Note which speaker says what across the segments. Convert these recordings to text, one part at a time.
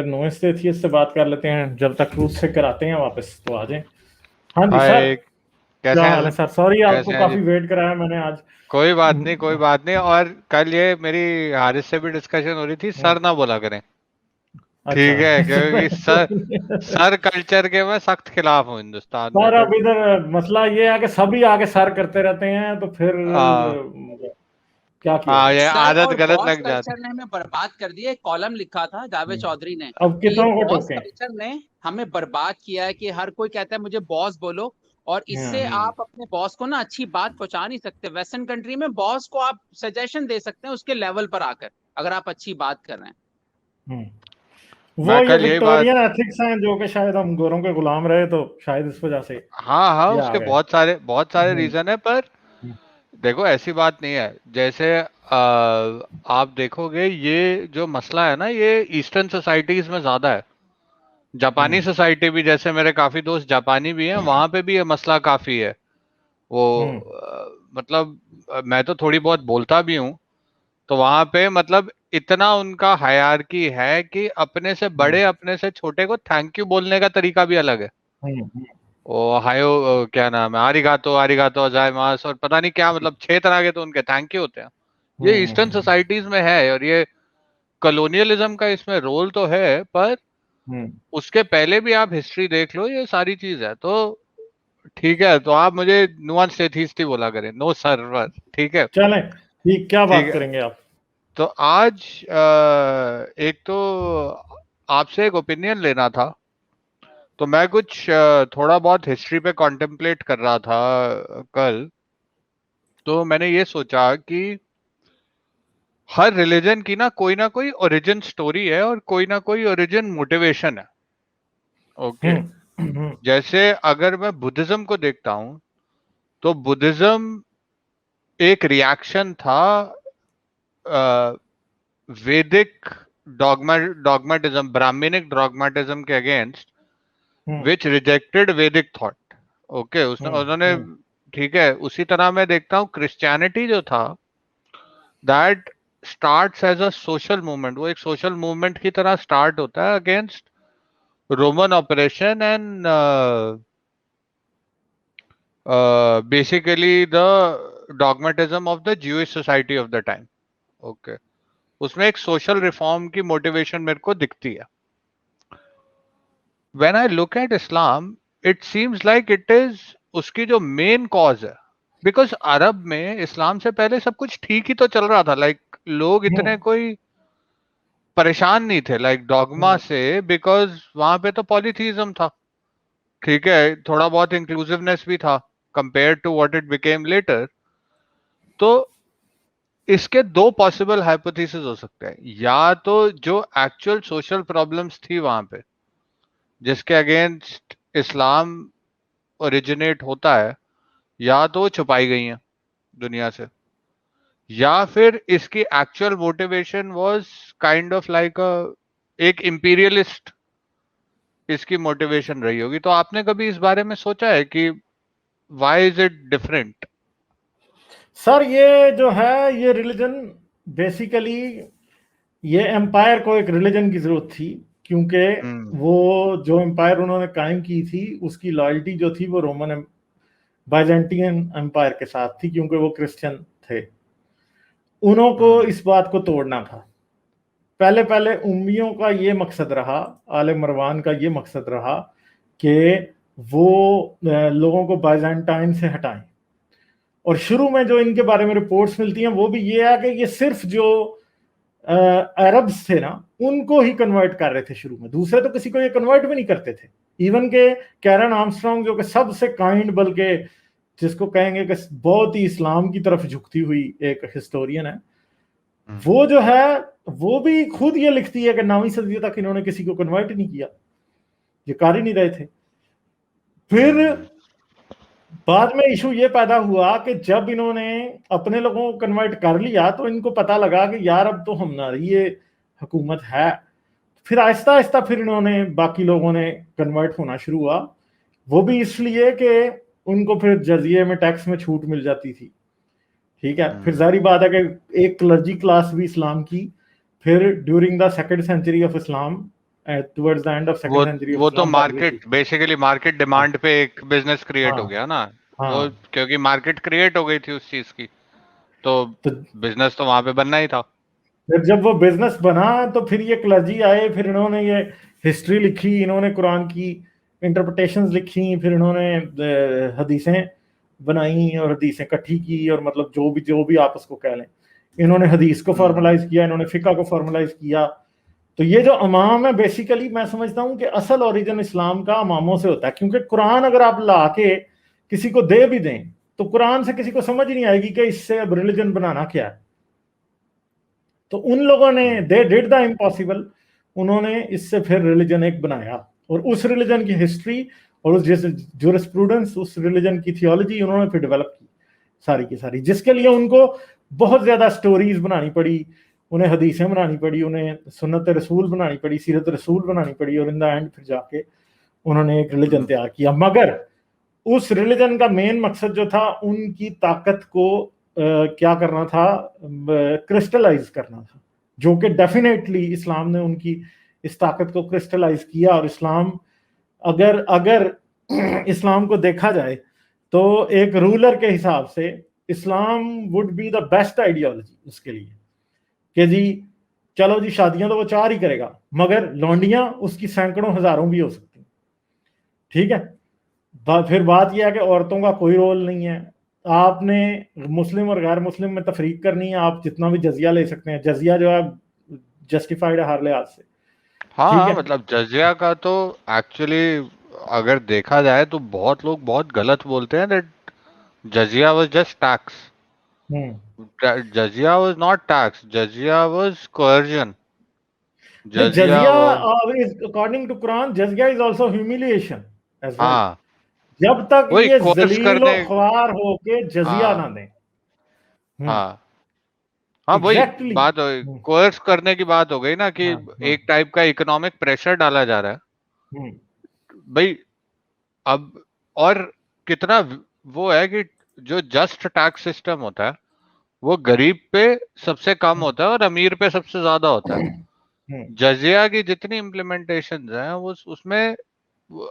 Speaker 1: Noyce से थी, इससे बात कर लेते हैं, जब तक रूस से कराते हैं वापस तो आ जाएं। हाँ जी सर,
Speaker 2: हाय, कैसे
Speaker 1: क्या
Speaker 2: हैं?
Speaker 1: हाल है सर? सॉरी आपको
Speaker 2: कैसे हैं जी?
Speaker 1: काफी वेट कराया मैंने आज।
Speaker 2: कोई बात नहीं, कोई बात नहीं। और कल ये मेरी हारिस से भी डिस्कशन हो रही थी,
Speaker 1: हम्म,
Speaker 2: सर ना बोला करें।
Speaker 1: अच्छा।
Speaker 2: ठीक है, क्योंकि सर
Speaker 1: सर
Speaker 2: सर कल्चर के मैं सख्त खिलाफ हूँ हिंदुस्तान में, तो
Speaker 1: अब इधर मसला ये है कि सभी आगे सर करते रहते हैं, तो फिर
Speaker 2: आ,
Speaker 1: क्या किया
Speaker 2: हाँ,
Speaker 1: जाए।
Speaker 2: ये
Speaker 3: सर
Speaker 2: आदत
Speaker 3: और
Speaker 2: गलत
Speaker 3: बॉस
Speaker 2: लग जाती।
Speaker 3: कल्चर ने हमें बर्बाद कर दिया। एक कॉलम लिखा था जावेद
Speaker 1: हम्म,
Speaker 3: चौधरी ने
Speaker 1: अब
Speaker 3: कि
Speaker 1: कितनों को
Speaker 3: बॉस
Speaker 1: टोकें।
Speaker 3: कल्चर ने हमें बर्बाद किया है, कि हर कोई कहता है मुझे बॉस बोलो, और इससे
Speaker 2: हम्म।
Speaker 3: आप अपने बॉस को ना अच्छी बात पहुंचा नहीं सकते। वेस्टर्न कंट्री में बॉस को आप सजेशन दे सकते हैं उसके लेवल पर आकर, अगर आप अच्छी बात कर रहे हैं।
Speaker 2: मैं
Speaker 1: वो ये
Speaker 2: कल यही बात
Speaker 1: विक्टोरियन एथिक्स हैं जो कि शायद हम गोरों के गुलाम रहे, तो शायद इस वजह से
Speaker 2: हाँ हाँ,
Speaker 1: ये आ
Speaker 2: उसके
Speaker 1: गए।
Speaker 2: बहुत सारे
Speaker 1: हम्म,
Speaker 2: रीजन है, पर
Speaker 1: हम्म,
Speaker 2: देखो ऐसी बात नहीं है। जैसे आप देखोगे, ये जो मसला है ना, ये ईस्टर्न सोसाइटीज में ज्यादा है। जापानी
Speaker 1: हम्म,
Speaker 2: सोसाइटी भी, जैसे मेरे काफी दोस्त जापानी भी हैं, वहां पे भी ये मसला काफी है। वो
Speaker 1: हम्म,
Speaker 2: मतलब मैं तो थोड़ी बहुत बोलता भी हूँ, तो वहां पे मतलब इतना उनका हायरार्की है कि अपने से बड़े,
Speaker 1: हम्म,
Speaker 2: अपने से छोटे को थैंक यू बोलने का तरीका भी अलग है।
Speaker 1: हम्म,
Speaker 2: वो हायो, क्या नाम है, आरिगातो, आरिगातो अजाइमास, और पता नहीं क्या, मतलब 6 तरह के तो उनके थैंक यू होते हैं। ये ईस्टर्न
Speaker 1: हम्म,
Speaker 2: सोसाइटीज में है, और ये कॉलोनियलिज्म का इसमें रोल तो है, पर
Speaker 1: हम्म।
Speaker 2: उसके पहले भी आप हिस्ट्री देख लो, ये सारी चीज है। तो ठीक है, तो आप मुझे नुआंस एथीस्ट ही बोला करें, नो सर्वर। ठीक है,
Speaker 1: चलें, ठीक, क्या
Speaker 2: ठीक
Speaker 1: बात
Speaker 2: है।
Speaker 1: करेंगे आप?
Speaker 2: तो आज एक तो आपसे एक ओपिनियन लेना था। तो मैं कुछ थोड़ा बहुत हिस्ट्री पे कॉन्टेम्पलेट कर रहा था कल। तो मैंने ये सोचा कि हर रिलीजन की ना कोई ओरिजिन स्टोरी है, और ना कोई ओरिजिन मोटिवेशन है। ओके।
Speaker 1: हम्म, हम्म,
Speaker 2: जैसे अगर मैं बुद्धिज्म को देखता हूं, तो बुद्धिज्म एक रिएक्शन था वैदिक डॉगमेटिज्म, ब्राह्मणिक डॉगमेटिज्म के अगेंस्ट,
Speaker 1: हम्म,
Speaker 2: विच रिजेक्टेड वैदिक थॉट। ओके, उसने
Speaker 1: हम्म,
Speaker 2: उन्होंने,
Speaker 1: हम्म,
Speaker 2: ठीक है। उसी तरह मैं देखता हूँ क्रिश्चियनिटी जो था, that starts as a social movement. वो एक सोशल मूवमेंट की तरह स्टार्ट होता है against Roman operation and basically the dogmatism of the Jewish society of the time. Okay, उसमें एक सोशल रिफॉर्म की मोटिवेशन मेरे को दिखती है। When I look at Islam, it seems like it is उसकी जो मेन कॉज है। बिकॉज अरब में इस्लाम से पहले सब कुछ ठीक ही तो चल रहा था, लाइक लोग इतने
Speaker 1: हम्म,
Speaker 2: कोई परेशान नहीं थे लाइक डॉगमा
Speaker 1: हम्म,
Speaker 2: से, बिकॉज वहां पे तो पॉलीथीज्म था। ठीक है, थोड़ा बहुत इंक्लूसिवनेस भी था compare to what it became later. तो इसके दो पॉसिबल हाइपोथेसिस हो सकते हैं। या तो जो एक्चुअल सोशल प्रॉब्लम्स थी वहां पे, जिसके अगेंस्ट इस्लाम ओरिजिनेट होता है, या तो वो छुपाई गई हैं दुनिया से, या फिर इसकी actual motivation was kind of like एक इंपीरियलिस्ट इसकी मोटिवेशन रही होगी। तो आपने कभी इस बारे में सोचा है कि why is it different?
Speaker 1: Sir ये जो है, ये रिलीजन बेसिकली, ये एम्पायर को एक रिलीजन की जरूरत थी, क्योंकि
Speaker 2: हम्म।
Speaker 1: वो जो एम्पायर उन्होंने कायम की थी उसकी लॉयल्टी जो थी वो रोमन बाइजेंटियन एम्पायर के साथ थी, क्योंकि वो क्रिश्चियन थे। उन्हों को
Speaker 2: हम्म।
Speaker 1: इस बात को तोड़ना था। पहले पहले उम्मियों का ये मकसद रहा, आले मरवान का ये मकसद रहा कि वो लोगों को बाइजेंटाइन से हटाएं। और शुरू में जो इनके बारे में रिपोर्ट्स मिलती हैं वो भी ये है कि ये सिर्फ जो अरब्स थे ना, उनको ही कन्वर्ट कर रहे थे शुरू में, दूसरे तो किसी को ये कन्वर्ट भी नहीं करते थे। इवन के कैरन आर्मस्ट्रांग, जो कि सबसे काइंड, बल्कि जिसको कहेंगे कि बहुत ही इस्लाम की तरफ झुकती हुई एक हिस्टोरियन है,
Speaker 2: हम्म।
Speaker 1: वो जो है वो भी खुद ये लिखती है कि 9वीं सदी तक इन्होंने किसी को कन्वर्ट नहीं किया, ये कर ही नहीं रहे थे। फिर
Speaker 2: हम्म।
Speaker 1: बाद में इशू ये पैदा हुआ कि जब इन्होंने अपने लोगों को कन्वर्ट कर लिया तो इनको पता लगा कि यार अब तो हमारी ये हुकूमत है। फिर आहिस्ता आहिस्ता फिर इन्होंने, बाकी लोगों ने कन्वर्ट होना शुरू हुआ। वो भी इसलिए कि उनको फिर जजिए में, टैक्स में छूट मिल जाती थी। ठीक है, फिर
Speaker 2: हम्म।
Speaker 1: जारी बात है कि एक क्लर्जी क्लास भी इस्लाम की फिर during the second century of Islam towards the end of
Speaker 2: वो
Speaker 1: second century of
Speaker 2: वो तो
Speaker 1: Islam by
Speaker 2: market, basically market demand पे एक बिजनेस क्रिएट हो
Speaker 1: हाँ
Speaker 2: गया ना वो,
Speaker 1: हाँ।
Speaker 2: क्योंकि मार्केट क्रिएट हो गई थी उस चीज की, तो
Speaker 1: तो
Speaker 2: बिजनेस तो वहां पे बनना ही था।
Speaker 1: फिर जब वो बिजनेस बना तो फिर ये क्लर्जी आए, फिर इन्होंने ये हिस्ट्री लिखी, इन्होंने कुरान की इंटरप्रिटेशंस लिखी, फिर इन्होंने हदीसें बनाई और हदीसें इकट्ठी की, और मतलब जो भी आप उसको कह लें, इन्होंने हदीस को फॉर्मलाइज किया, इन्होंने फिका को फॉर्मलाइज किया। तो ये जो अमाम है, बेसिकली मैं समझता हूँ कि असल ओरिजिन इस्लाम का अमामों से होता है, क्योंकि कुरान अगर आप ला के किसी को दे भी दें तो कुरान से किसी को समझ ही नहीं आएगी कि इससे अब रिलीजन बनाना क्या है। तो उन लोगों ने दे डिड द इम्पॉसिबल, उन्होंने इससे फिर रिलीजन एक बनाया, और उस रिलीजन की हिस्ट्री और उस जुरिस्प्रूडेंस, उस रिलीजन की थियोलॉजी उन्होंने फिर डेवलप की सारी की सारी, जिसके लिए उनको बहुत ज्यादा स्टोरीज बनानी पड़ी, उन्हें हदीसें बनानी पड़ी, उन्हें सुन्नत रसूल बनानी पड़ी, सीरत रसूल बनानी पड़ी, और इन द एंड फिर जाके उन्होंने एक रिलीजन तैयार किया। मगर उस रिलीजन का मेन मकसद जो था, उनकी ताकत को क्या करना था, क्रिस्टलाइज करना था, जो कि डेफिनेटली इस्लाम ने उनकी इस ताकत को क्रिस्टलाइज किया। और इस्लाम, अगर अगर इस्लाम को देखा जाए तो एक रूलर के हिसाब से Islam would be the best ideology उसके लिए, कि जी चलो जी शादियां तो वो 4 ही करेगा, मगर लौंडियां उसकी सैकड़ों हजारों भी हो सकती, ठीक है। फिर बात यह है कि औरतों का कोई रोल नहीं है, आपने मुस्लिम और गैर मुस्लिम में तफरीक करनी है, आप जितना भी जजिया ले सकते हैं, जजिया जो है जस्टिफाइड है हर लिहाज से, ठीक
Speaker 2: हाँ
Speaker 1: है।
Speaker 2: मतलब जजिया का तो एक्चुअली अगर देखा जाए तो बहुत लोग बहुत गलत बोलते हैं that jizya was just tax.
Speaker 1: Hmm.
Speaker 2: Jizya was not tax, jizya was coercion.
Speaker 1: नहीं,
Speaker 2: jizya
Speaker 1: jizya
Speaker 2: was,
Speaker 1: according to Quran jizya is also humiliation as well,
Speaker 2: हाँ
Speaker 1: जब तक
Speaker 2: वही
Speaker 1: ये
Speaker 2: कोर्स
Speaker 1: जलीलो
Speaker 2: करने,
Speaker 1: ख्वार होके जजिया ना
Speaker 2: हाँ
Speaker 1: दें।
Speaker 2: हाँ हाँ वही
Speaker 1: एग्जैक्टली।
Speaker 2: बात हो, कोर्स करने की बात हो गई ना कि
Speaker 1: हाँ हाँ।
Speaker 2: एक टाइप का इकोनॉमिक प्रेशर डाला जा रहा है
Speaker 1: हम्म
Speaker 2: भाई। अब और कितना वो है कि जो जस्ट टैक्स सिस्टम होता है वो गरीब पे सबसे कम
Speaker 1: हम्म
Speaker 2: होता है और अमीर पे सबसे ज्यादा होता है।
Speaker 1: हम्म
Speaker 2: जजिया की जितनी इम्प्लीमेंटेशन हैं वो उसमें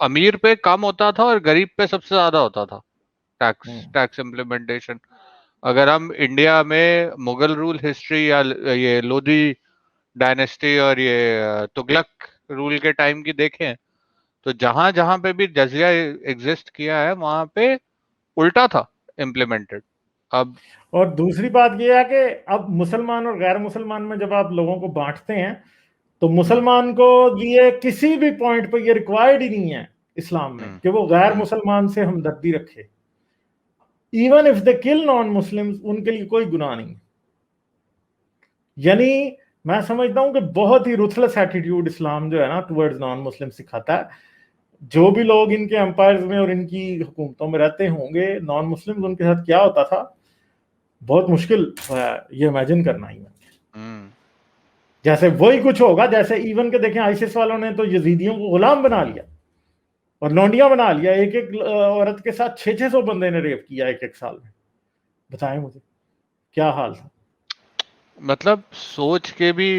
Speaker 2: अमीर पे कम होता था और गरीब पे सबसे ज्यादा होता था टैक्स
Speaker 1: हम्म
Speaker 2: टैक्स इम्प्लीमेंटेशन। अगर हम इंडिया में मुगल रूल हिस्ट्री या ये लोधी डायनेस्टी और ये तुगलक रूल के टाइम की देखें तो जहां जहां पे भी जजिया एग्जिस्ट किया है वहां पे उल्टा था इम्प्लीमेंटेड। अब
Speaker 1: और दूसरी बात यह है कि अब मुसलमान और गैर मुसलमान में जब आप लोगों को बांटते हैं, तो
Speaker 2: हम्म
Speaker 1: मुसलमान को लिए किसी भी पॉइंट पर ये रिक्वायर्ड ही नहीं है इस्लाम में
Speaker 2: हम्म
Speaker 1: कि वो गैर
Speaker 2: हम्म
Speaker 1: मुसलमान से हमदर्दी रखे। Even if they kill non Muslims, उनके लिए कोई गुनाह नहीं। यानी मैं समझता हूं कि बहुत ही रुथलेस एटीट्यूड इस्लाम जो है ना टुवर्ड्स नॉन मुस्लिम सिखाता है। जो भी लोग इनके एम्पायर्स में और इनकी हुकूमतों में रहते होंगे नॉन मुस्लिम, उनके साथ क्या होता था, बहुत मुश्किल है ये इमेजिन करना ही।
Speaker 2: हम्म।
Speaker 1: जैसे वही कुछ होगा जैसे इवन के देखें, आईसिस वालों ने तो यजीदियों को गुलाम बना लिया और लौंडिया बना लिया, एक एक औरत के साथ 600 बंदे ने रेप किया एक एक साल में। बताएं मुझे क्या हाल था।
Speaker 2: मतलब सोच के भी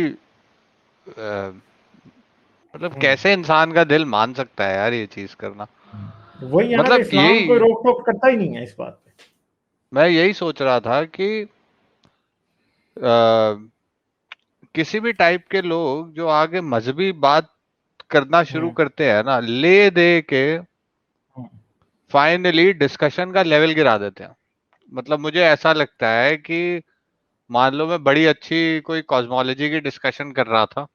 Speaker 2: मतलब
Speaker 1: हम्म।
Speaker 2: कैसे इंसान का दिल मान सकता है यार ये चीज करना।
Speaker 1: वही है ना कि
Speaker 2: मतलब
Speaker 1: इस्लाम कोई
Speaker 2: यही
Speaker 1: रोक टोक करता ही नहीं है इस बात पे।
Speaker 2: मैं यही सोच रहा था कि किसी भी टाइप के लोग जो आगे मजहबी बात करना शुरू
Speaker 1: हम्म
Speaker 2: करते हैं ना, ले दे के
Speaker 1: हम्म
Speaker 2: फाइनली डिस्कशन का लेवल गिरा देते हैं। मतलब मुझे ऐसा लगता है कि मान लो मैं बड़ी अच्छी कोई कॉस्मोलॉजी की डिस्कशन कर रहा था,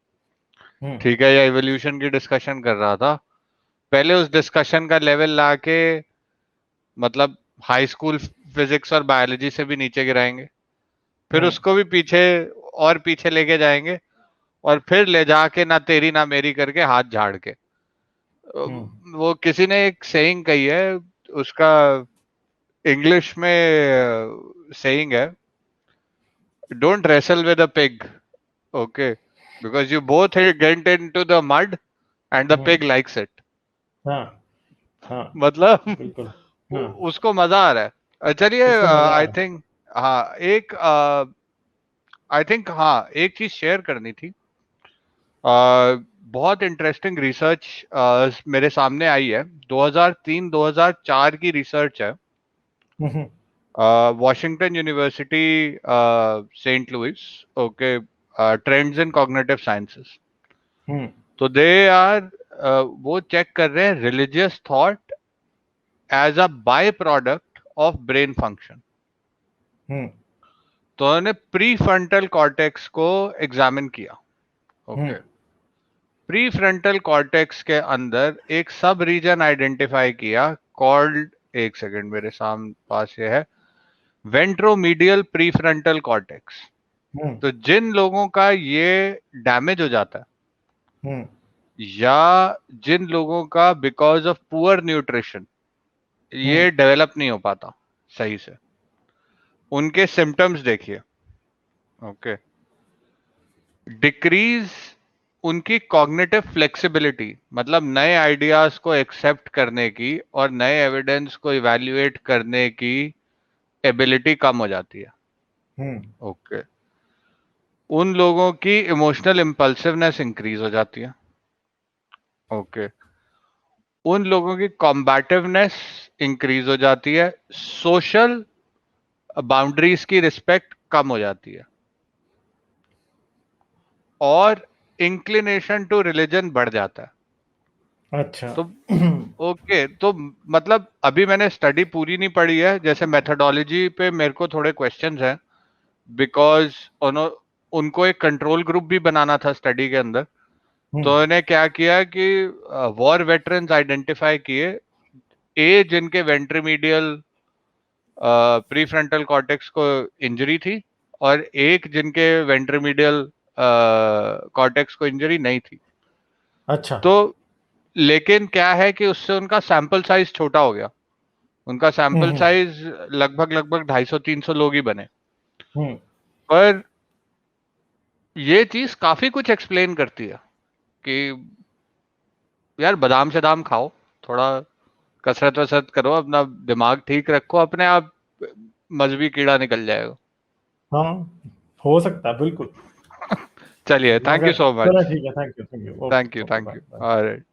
Speaker 1: हम्म
Speaker 2: ठीक है, या इवोल्यूशन की डिस्कशन कर रहा था, पहले उस डिस्कशन का लेवल लाके मतलब हाई स्कूल फिजिक्स और बायोलॉजी से भी नीचे गिराएंगे, फिर
Speaker 1: हम्म
Speaker 2: उसको भी पीछे और पीछे लेके जाएंगे, और फिर ले जाके ना तेरी ना मेरी करके हाथ झाड़ के
Speaker 1: हम्म
Speaker 2: वो किसी ने एक सेइंग कही है, उसका इंग्लिश में सेइंग है, don't wrestle with a pig, okay, because you both get into the mud and the
Speaker 1: hmm,
Speaker 2: pig likes it.
Speaker 1: हाँ हाँ
Speaker 2: मतलब
Speaker 1: बिल्कुल। हाँ,
Speaker 2: उसको मजा आ रहा है। चलिए
Speaker 1: उसको मजा आ
Speaker 2: आई
Speaker 1: रहा है।
Speaker 2: थिंक, हाँ एक आई थिंक हाँ एक चीज शेयर करनी थी। बहुत इंटरेस्टिंग रिसर्च मेरे सामने आई है। 2003-2004 की रिसर्च है, Washington University Saint Louis, okay, trends in cognitive sciences. तो वो चेक कर रहे हैं religious thought as a by product of brain function. तो उन्होंने प्री फ्रंटल कॉर्टेक्स को एग्जामिन किया। ओके, प्री फ्रंटल कॉर्टेक्स के अंदर एक सब रीजन आइडेंटिफाई किया कॉल्ड, एक सेकंड मेरे सामने पास ये है, वेंट्रोमीडियल प्री फ्रंटल कॉर्टेक्स। तो जिन लोगों का ये डैमेज हो जाता है या जिन लोगों का बिकॉज ऑफ पुअर न्यूट्रिशन ये डेवलप नहीं हो पाता सही से, उनके सिम्टम्स देखिए। ओके, डिक्रीज उनकी कॉग्निटिव फ्लेक्सिबिलिटी, मतलब नए आइडियाज को एक्सेप्ट करने की और नए एविडेंस को इवैल्यूएट करने की एबिलिटी कम हो जाती है। ओके, उन लोगों की इमोशनल इम्पल्सिवनेस इंक्रीज हो जाती है। ओके, उन लोगों की कॉम्बैटिवनेस इंक्रीज हो जाती है, सोशल बाउंड्रीज की रिस्पेक्ट कम हो जाती है, और इंक्लिनेशन टू रिलीजन बढ़ जाता है।
Speaker 1: अच्छा।
Speaker 2: तो ओके, तो मतलब अभी मैंने स्टडी पूरी नहीं पढ़ी है, जैसे मेथोडोलॉजी पे मेरे को थोड़े क्वेश्चंस हैं, बिकॉज उनको एक कंट्रोल ग्रुप भी बनाना था स्टडी के अंदर। तो इन्हें क्या किया कि वॉर वेटरन्स आइडेंटिफाई किए, ए जिनके वेंट्रीमीडियल प्री फ्रंटल कॉर्टेक्स को इंजरी थी और एक जिनके वेंट्रीमीडियल कॉर्टेक्स को इंजरी नहीं थी।
Speaker 1: अच्छा।
Speaker 2: तो लेकिन क्या है कि उससे उनका सैंपल साइज छोटा हो गया, उनका सैंपल साइज लगभग 250-300 लोग ही बने। पर ये चीज काफी कुछ एक्सप्लेन करती है कि यार बादाम से दाम खाओ, थोड़ा कसरत वसरत करो, अपना दिमाग ठीक रखो, अपने आप मजहबी कीड़ा निकल जाएगा।
Speaker 1: हाँ, हो सकता है, बिल्कुल।
Speaker 2: चलिए, थैंक यू
Speaker 1: मगर
Speaker 2: सो
Speaker 1: चलो
Speaker 2: मच।
Speaker 1: ठीक है, thank you,
Speaker 2: thank you,
Speaker 1: okay,
Speaker 2: thank
Speaker 1: bye
Speaker 2: you.
Speaker 1: Bye.
Speaker 2: Alright.